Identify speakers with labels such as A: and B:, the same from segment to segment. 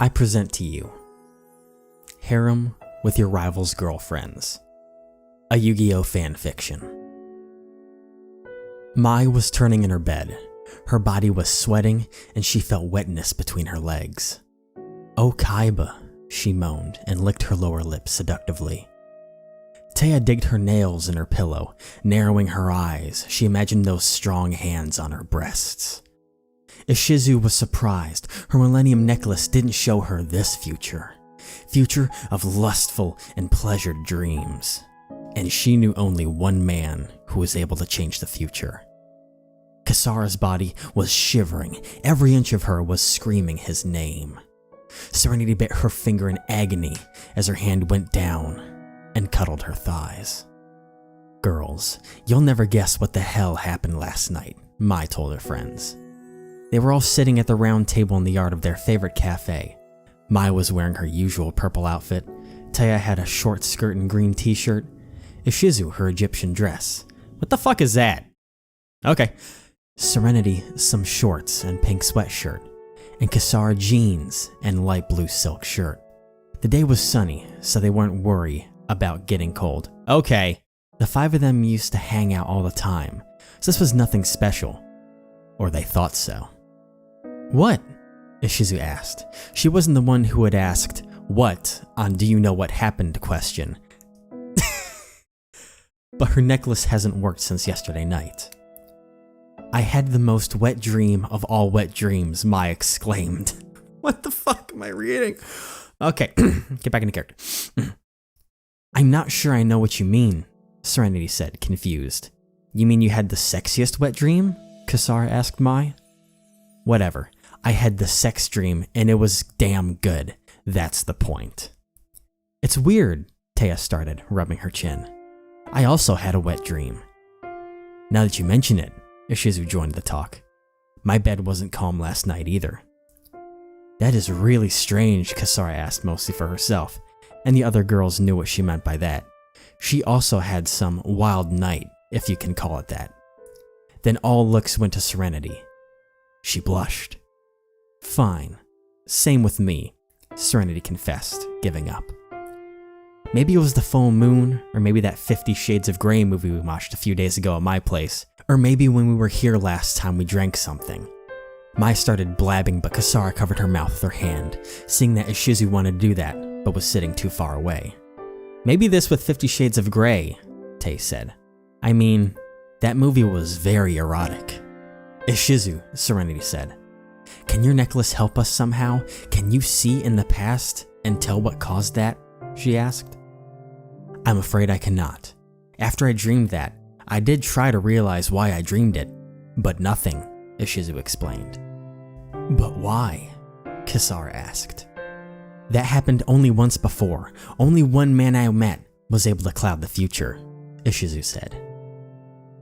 A: I present to you Harem with Your Rival's Girlfriends, a Yu-Gi-Oh fanfiction. Mai was turning in her bed. Her body was sweating and she felt wetness between her legs. "Oh, Kaiba," she moaned and licked her lower lip seductively. Taya digged her nails in her pillow. Narrowing her eyes, she imagined those strong hands on her breasts. Ishizu was surprised. Her Millennium Necklace didn't show her this future of lustful and pleasured dreams. And she knew only one man who was able to change the future. Kasara's body was shivering. Every inch of her was screaming his name. Serenity bit her finger in agony as her hand went down and cuddled her thighs. "Girls, you'll never guess what the hell happened last night," Mai told her friends. They were all sitting at the round table in the yard of their favorite cafe. Mai was wearing her usual purple outfit. Taya had a short skirt and green t-shirt. Ishizu her Egyptian dress. What the fuck is that? Okay. Serenity some shorts and pink sweatshirt. And Kasara jeans and light blue silk shirt. The day was sunny, so they weren't worried about getting cold. Okay. The five of them used to hang out all the time, so this was nothing special. Or they thought so. "What?" Ishizu asked. She wasn't the one who had asked "what" on "do you know what happened" question. But her necklace hasn't worked since yesterday night. "I had the most wet dream of all wet dreams," Mai exclaimed. What the fuck am I reading? Okay, get back into character. "I'm not sure I know what you mean," Serenity said, confused. "You mean you had the sexiest wet dream?" Kasara asked Mai. "Whatever. I had the sex dream and it was damn good. That's the point." "It's weird," Taya started, rubbing her chin. "I also had a wet dream." "Now that you mention it," Ishizu joined the talk. "My bed wasn't calm last night either." "That is really strange," Kasara asked mostly for herself, and the other girls knew what she meant by that. She also had some wild night, if you can call it that. Then all looks went to Serenity. She blushed. "Fine. Same with me," Serenity confessed, giving up. "Maybe it was the full moon, or maybe that 50 Shades of Grey movie we watched a few days ago at my place, or maybe when we were here last time we drank something." Mai started blabbing, but Kasara covered her mouth with her hand, seeing that Ishizu wanted to do that, but was sitting too far away. "Maybe this with 50 Shades of Grey," Tay said. "I mean, that movie was very erotic." "Ishizu," Serenity said. "Can your necklace help us somehow? Can you see in the past and tell what caused that?" she asked. "I'm afraid I cannot. After I dreamed that, I did try to realize why I dreamed it, but nothing," Ishizu explained. "But why?" Kasara asked. "That happened only once before. Only one man I met was able to cloud the future," Ishizu said.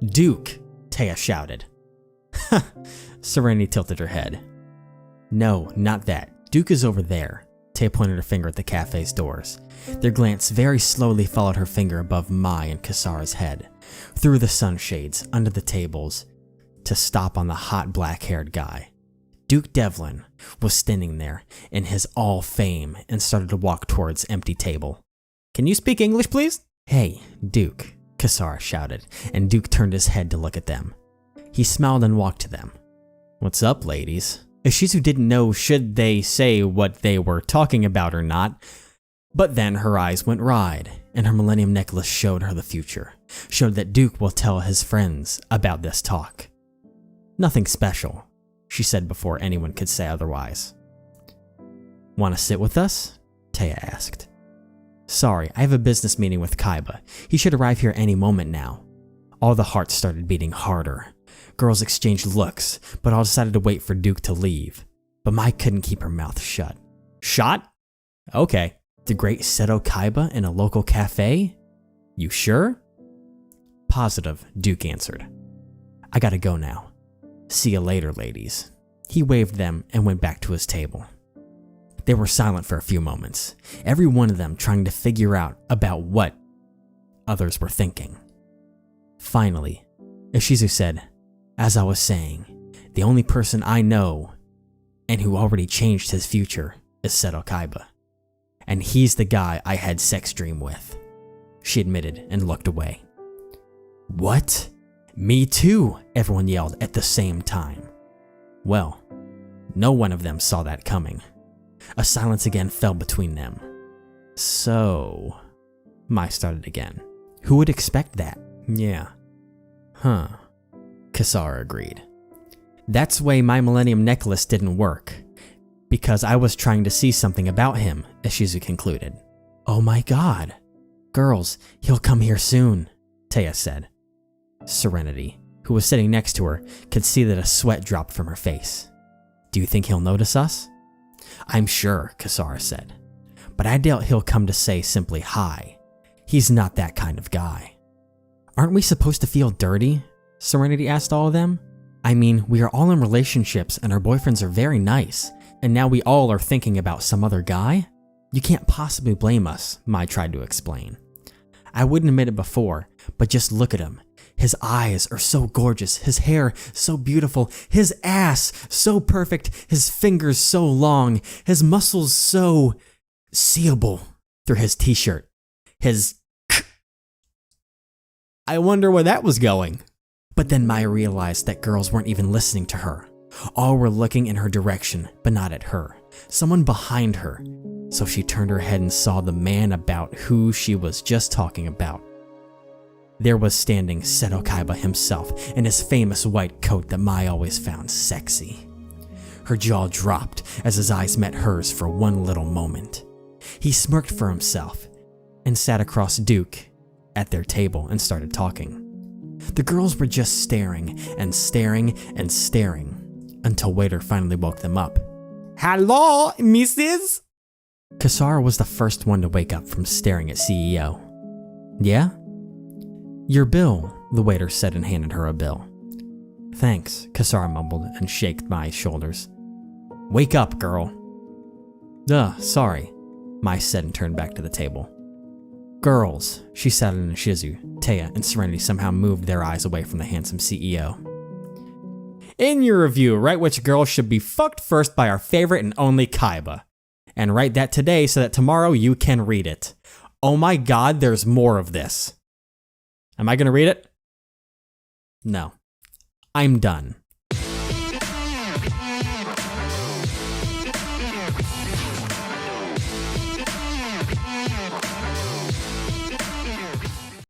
A: "Duke!" Taya shouted. "Huh," Serenity tilted her head. "No, not that. Duke is over there." Taya pointed her finger at the cafe's doors. Their glance very slowly followed her finger above Mai and Kasara's head, through the sunshades, under the tables, to stop on the hot black-haired guy. Duke Devlin was standing there in his all fame and started to walk towards empty table. "Can you speak English, please?" "Hey, Duke," Kasara shouted, and Duke turned his head to look at them. He smiled and walked to them. "What's up, ladies?" Ishizu didn't know should they say what they were talking about or not, but then her eyes went wide, and her Millennium Necklace showed her the future, showed that Duke will tell his friends about this talk. "Nothing special," she said before anyone could say otherwise. "Want to sit with us?" Taya asked. "Sorry, I have a business meeting with Kaiba. He should arrive here any moment now." All the hearts started beating harder. Girls exchanged looks, but all decided to wait for Duke to leave. But Mai couldn't keep her mouth shut. "Shot? Okay. The great Seto Kaiba in a local cafe? You sure?" "Positive," Duke answered. "I gotta go now. See you later, ladies." He waved them and went back to his table. They were silent for a few moments, every one of them trying to figure out about what others were thinking. Finally, Ishizu said, "As I was saying, the only person I know, and who already changed his future, is Seto Kaiba. And he's the guy I had sex dream with, she admitted and looked away. What? Me too, everyone yelled at the same time. Well, no one of them saw that coming. A silence again fell between them. So, Mai started again. Who would expect that? Yeah. Huh. Kasara agreed. That's why my Millennium Necklace didn't work. Because I was trying to see something about him, Ishizu concluded. Oh my god. Girls, he'll come here soon, Taya said. Serenity, who was sitting next to her, could see that a sweat dropped from her face. Do you think he'll notice us? I'm sure, Kasara said. But I doubt he'll come to say simply hi. He's not that kind of guy. Aren't we supposed to feel dirty? Serenity asked all of them. I mean, we are all in relationships and our boyfriends are very nice, and now we all are thinking about some other guy? You can't possibly blame us, Mai tried to explain. I wouldn't admit it before, but just look at him. His eyes are so gorgeous, his hair so beautiful, his ass so perfect, his fingers so long, his muscles so seeable through his t-shirt. His I wonder where that was going. But then Maya realized that girls weren't even listening to her. All were looking in her direction, but not at her. Someone behind her. So she turned her head and saw the man about who she was just talking about. There was standing Seto Kaiba himself in his famous white coat that Mai always found sexy. Her jaw dropped as his eyes met hers for one little moment. He smirked for himself and sat across Duke at their table and started talking. The girls were just staring and staring and staring until waiter finally woke them up. Hello, Mrs.? Kasara was the first one to wake up from staring at CEO. Yeah? Your bill, the waiter said and handed her a bill. Thanks, Kasara mumbled and shook Mai's shoulders. Wake up, girl. Sorry, Mai said and turned back to the table. Girls, she said, and Ishizu, Taya, and Serenity somehow moved their eyes away from the handsome CEO. In your review, write which girl should be fucked first by our favorite and only Kaiba. And write that today so that tomorrow you can read it. Oh my god, there's more of this. Am I gonna read it? No. I'm done.